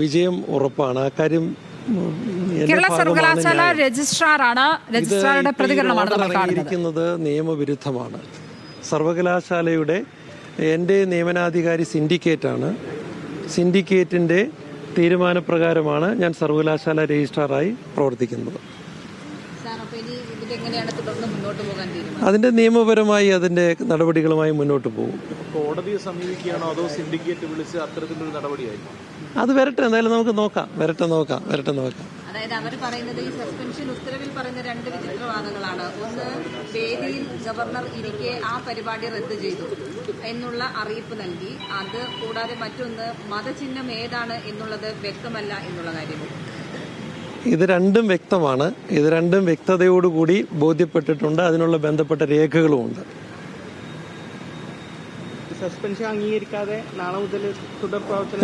വിജയം ഉറപ്പാണ്. ആ കാര്യം കേരള സർവകലാശാല രജിസ്ട്രാറാണ്. രജിസ്ട്രാറുടെ പ്രതികരണമാണ് നമ്മൾ കാണുന്നത്. നിയമവിരുദ്ധമാണ്. സർവകലാശാലയുടെ എൻ്റെ നിയമനാധികാരി സിൻഡിക്കേറ്റാണ്. സിൻഡിക്കേറ്റിൻ്റെ തീരുമാനപ്രകാരമാണ് ഞാൻ സർവകലാശാല രജിസ്ട്രാറായി പ്രവർത്തിക്കുന്നത്. അതിന്റെ നിയമപരമായി അതിന്റെ നടപടികളുമായി മുന്നോട്ട് പോകും. കോടതിയെ സമീപിക്കുകയാണോ അതോ സിൻഡിക്കേറ്റ് വിളിച്ച് അത്തരത്തിലൊരു നടപടിയായിരിക്കും? അത് വരട്ടെ, എന്തായാലും നമുക്ക് നോക്കാം. അതായത് അവർ പറയുന്നത് ഈ സസ്പെൻഷൻ ഉത്തരവിൽ പറയുന്ന രണ്ട് വിചിത്രവാദങ്ങളാണ്. ഒന്ന്, വേദിയിൽ ഗവർണർ ഇരിക്കെ ആ പരിപാടി റദ്ദു ചെയ്തു എന്നുള്ള അറിയിപ്പ് നൽകി. അത് കൂടാതെ മറ്റൊന്ന്, മതചിഹ്നം ഏതാണ് എന്നുള്ളത് വ്യക്തമല്ല എന്നുള്ള കാര്യം. ഇത് രണ്ടും വ്യക്തമാണ്. ഇത് രണ്ടും വ്യക്തതയോടുകൂടി ബോധ്യപ്പെട്ടിട്ടുണ്ട്. അതിനുള്ള ബന്ധപ്പെട്ട രേഖകളുമുണ്ട്. സസ്പെൻഷൻ അംഗീകരിക്കാതെ നാളെ മുതൽ തുടർ പ്രവർത്തനം.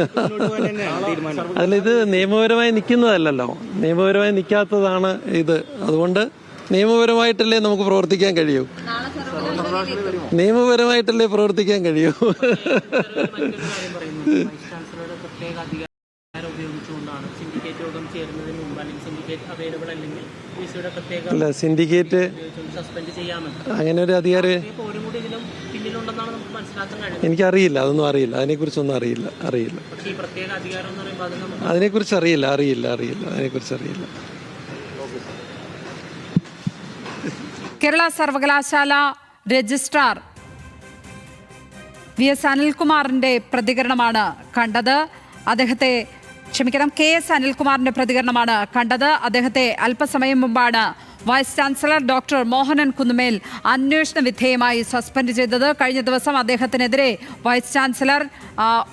അതിലിത് നിയമപരമായി നിൽക്കുന്നതല്ലല്ലോ. നിയമപരമായി നിൽക്കാത്തതാണ് ഇത്. അതുകൊണ്ട് നിയമപരമായിട്ടല്ലേ നമുക്ക് പ്രവർത്തിക്കാൻ കഴിയൂ. നിയമപരമായിട്ടല്ലേ പ്രവർത്തിക്കാൻ കഴിയൂ. അല്ല, സിൻഡിക്കേറ്റ് അങ്ങനെ ഒരു അധികാരം എനിക്കറിയില്ല. അതൊന്നും അറിയില്ല. അതിനെക്കുറിച്ചൊന്നും അറിയില്ല. അതിനെക്കുറിച്ച് അറിയില്ല. കേരള സർവകലാശാല രജിസ്ട്രാർ വി എസ് അനിൽകുമാറിന്റെ പ്രതികരണമാണ് കണ്ടത്. കെ എസ് അനിൽകുമാറിന്റെ പ്രതികരണമാണ് കണ്ടത്. അദ്ദേഹത്തെ അല്പസമയം മുമ്പാണ് വൈസ് ചാൻസലർ ഡോക്ടർ മോഹനൻ കുന്നുമേൽ അന്വേഷണ വിധേയമായി സസ്പെൻഡ് ചെയ്തത്. കഴിഞ്ഞ ദിവസം അദ്ദേഹത്തിനെതിരെ വൈസ് ചാൻസലർ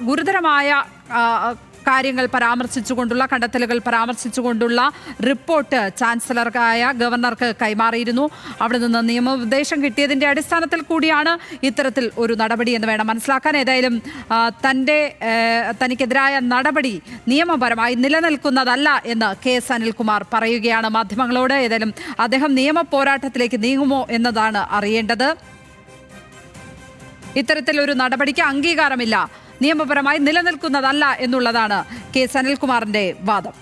ഗുരുതരമായ കാര്യങ്ങൾ പരാമർശിച്ചുകൊണ്ടുള്ള കണ്ടെത്തലുകൾ പരാമർശിച്ചുകൊണ്ടുള്ള റിപ്പോർട്ട് ചാൻസലർക്കായ ഗവർണർക്ക് കൈമാറിയിരുന്നു. അവിടെ നിന്ന് നിയമോപദേശം കിട്ടിയതിൻ്റെ അടിസ്ഥാനത്തിൽ കൂടിയാണ് ഇത്തരത്തിൽ ഒരു നടപടി എന്ന് വേണം മനസ്സിലാക്കാൻ. ഏതായാലും തനിക്കെതിരായ നടപടി നിയമപരമായി നിലനിൽക്കുന്നതല്ല എന്ന് കെ എസ് അനിൽകുമാർ പറയുകയാണ് മാധ്യമങ്ങളോട്. ഏതായാലും അദ്ദേഹം നിയമ പോരാട്ടത്തിലേക്ക് നീങ്ങുമോ എന്നതാണ് അറിയേണ്ടത്. ഇത്തരത്തിലൊരു നടപടിക്ക് അംഗീകാരമില്ല, നിയമപരമായി നിലനിൽക്കുന്നതല്ല എന്നുള്ളതാണ് കെ എസ് അനിൽകുമാറിന്റെ വാദം.